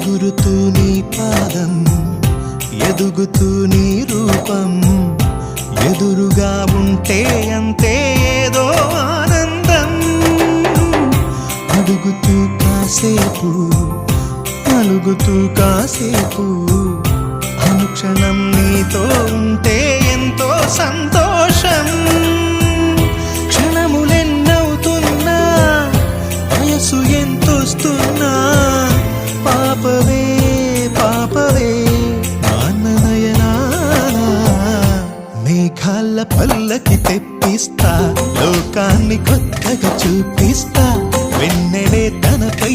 ఎగురుతూ నీ పాదం, ఎదుగుతూ నీ రూపం, ఎదురుగా ఉంటే అంతే ఏదో ఆనందం. అడుగుతూ కాసేపు, అలుగుతూ కాసేపు, అనుక్షణం నీతో ఉంటే ఎంతో సంతోషం. క్షణములెన్నవుతున్నా, వయసు ఎంతొస్తున్నా, పాపవే పాపవే నాన్ననయనానా. మేఘాల పల్లకి తెప్పిస్తా, లోకాన్ని కొత్తగా చూపిస్తా, వెన్నెలే తనపై